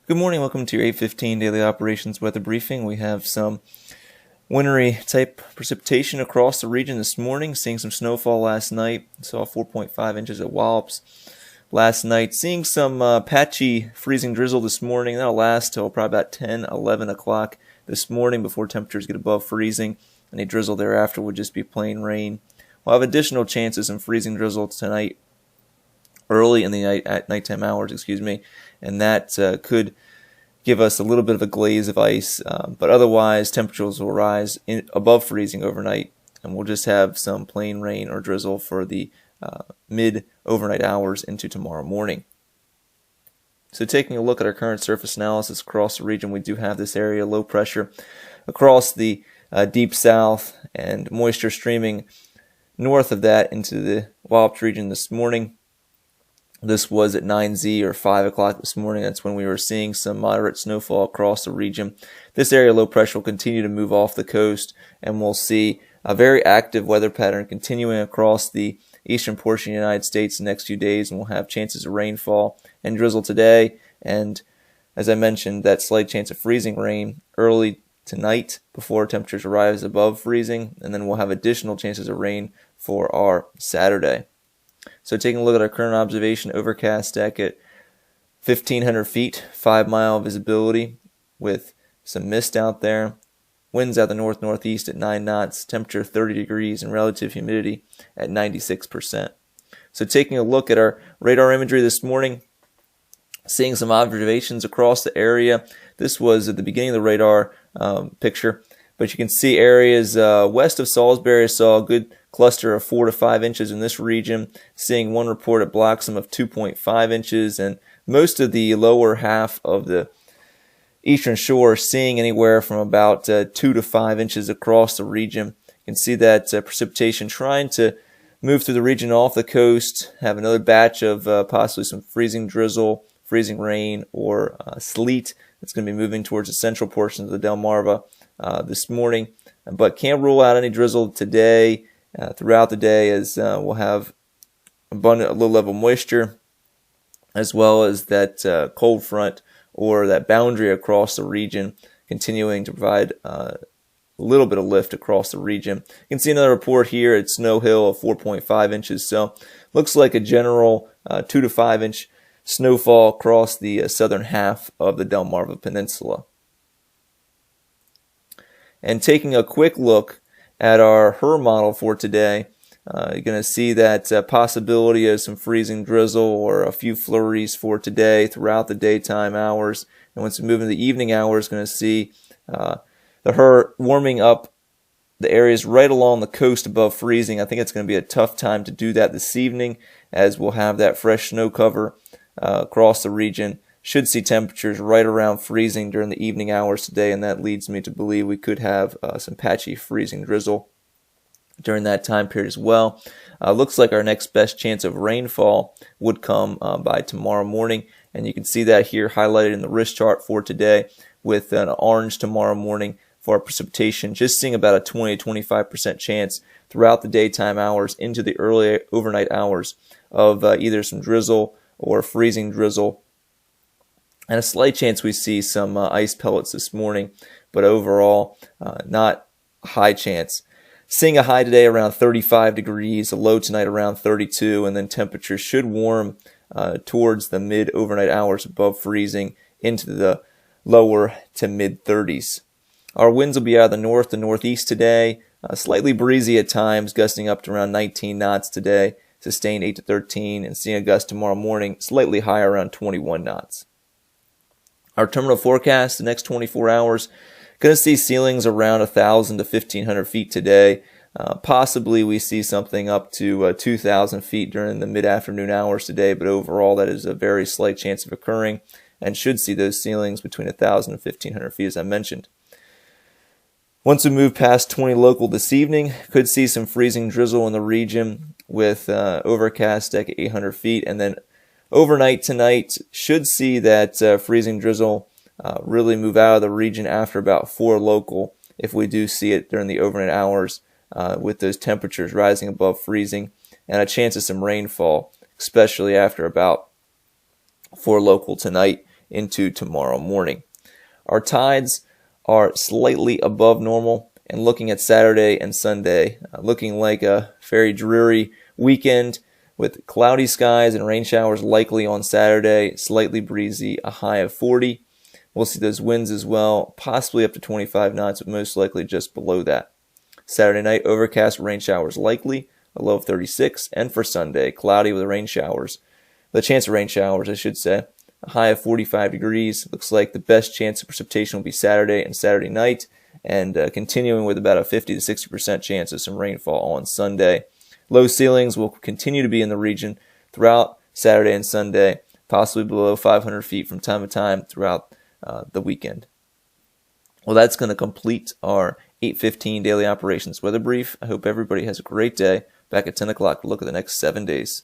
Good morning, welcome to your 8:15 daily operations weather briefing. We have some wintry type precipitation across the region this morning, seeing some snowfall last night. Saw 4.5 inches at Wallops last night. Seeing some patchy freezing drizzle this morning. That'll last till probably about 10, 11 o'clock this morning before temperatures get above freezing. Any drizzle thereafter would just be plain rain. We'll have additional chances of freezing drizzle tonight, early in the night, at nighttime hours, and that could give us a little bit of a glaze of ice, but otherwise temperatures will rise above freezing overnight, and we'll just have some plain rain or drizzle for the mid-overnight hours into tomorrow morning. So taking a look at our current surface analysis across the region, we do have this area low pressure across the deep south and moisture streaming north of that into the Wallops region this morning. This was at 9Z or 5 o'clock this morning. That's when we were seeing some moderate snowfall across the region. This area low pressure will continue to move off the coast, and we'll see a very active weather pattern continuing across the eastern portion of the United States the next few days, and we'll have chances of rainfall and drizzle today. And as I mentioned, that slight chance of freezing rain early tonight before temperatures rise above freezing, and then we'll have additional chances of rain for our Saturday. So taking a look at our current observation, overcast deck at 1,500 feet, 5-mile visibility with some mist out there. Winds out the north-northeast at 9 knots, temperature 30 degrees, and relative humidity at 96%. So taking a look at our radar imagery this morning, seeing some observations across the area. This was at the beginning of the radar picture, but you can see areas west of Salisbury. I saw a good cluster of 4 to 5 inches in this region, seeing one report at Bloxham of 2.5 inches, and most of the lower half of the eastern shore seeing anywhere from about 2 to 5 inches across the region. You can see that precipitation trying to move through the region off the coast, have another batch of possibly some freezing drizzle, freezing rain, or sleet. It's going to be moving towards the central portions of the Delmarva this morning, but can't rule out any drizzle today. Throughout the day, as we'll have abundant low-level moisture, as well as that cold front or that boundary across the region, continuing to provide a little bit of lift across the region. You can see another report here at Snow Hill of 4.5 inches. So looks like a general 2 to 5 inch snowfall across the southern half of the Delmarva Peninsula. And taking a quick look at our HRRR model for today, you're going to see that possibility of some freezing drizzle or a few flurries for today throughout the daytime hours. And once we move into the evening hours, going to see the HRRR warming up the areas right along the coast above freezing. I think it's going to be a tough time to do that this evening, as we'll have that fresh snow cover across the region. Should see temperatures right around freezing during the evening hours today, and that leads me to believe we could have some patchy freezing drizzle during that time period as well. Looks like our next best chance of rainfall would come by tomorrow morning, and you can see that here highlighted in the risk chart for today with an orange tomorrow morning for our precipitation, just seeing about a 20 to 25% chance throughout the daytime hours into the early overnight hours of either some drizzle or freezing drizzle. And a slight chance we see some ice pellets this morning, but overall, not a high chance. Seeing a high today around 35 degrees, a low tonight around 32, and then temperatures should warm towards the mid-overnight hours above freezing into the lower to mid-30s. Our winds will be out of the north to northeast today, slightly breezy at times, gusting up to around 19 knots today, sustained 8 to 13, and seeing a gust tomorrow morning, slightly higher around 21 knots. Our terminal forecast, the next 24 hours, going to see ceilings around 1,000 to 1,500 feet today. Possibly we see something up to 2,000 feet during the mid-afternoon hours today, but overall that is a very slight chance of occurring, and should see those ceilings between 1,000 and 1,500 feet, as I mentioned. Once we move past 20 local this evening, could see some freezing drizzle in the region with overcast deck at 800 feet, and then overnight tonight should see that freezing drizzle really move out of the region after about 4 local, if we do see it during the overnight hours, with those temperatures rising above freezing, and a chance of some rainfall, especially after about 4 local tonight into tomorrow morning. Our tides are slightly above normal, and looking at Saturday and Sunday, looking like a very dreary weekend with cloudy skies and rain showers likely on Saturday, slightly breezy, a high of 40. We'll see those winds as well, possibly up to 25 knots, but most likely just below that. Saturday night, overcast, rain showers likely, a low of 36. And for Sunday, cloudy with rain showers. The chance of rain showers, I should say, a high of 45 degrees. Looks like the best chance of precipitation will be Saturday and Saturday night, and continuing with about a 50 to 60% chance of some rainfall on Sunday. Low ceilings will continue to be in the region throughout Saturday and Sunday, possibly below 500 feet from time to time throughout the weekend. Well, that's going to complete our 8:15 daily operations weather brief. I hope everybody has a great day. Back at 10 o'clock to look at the next 7 days.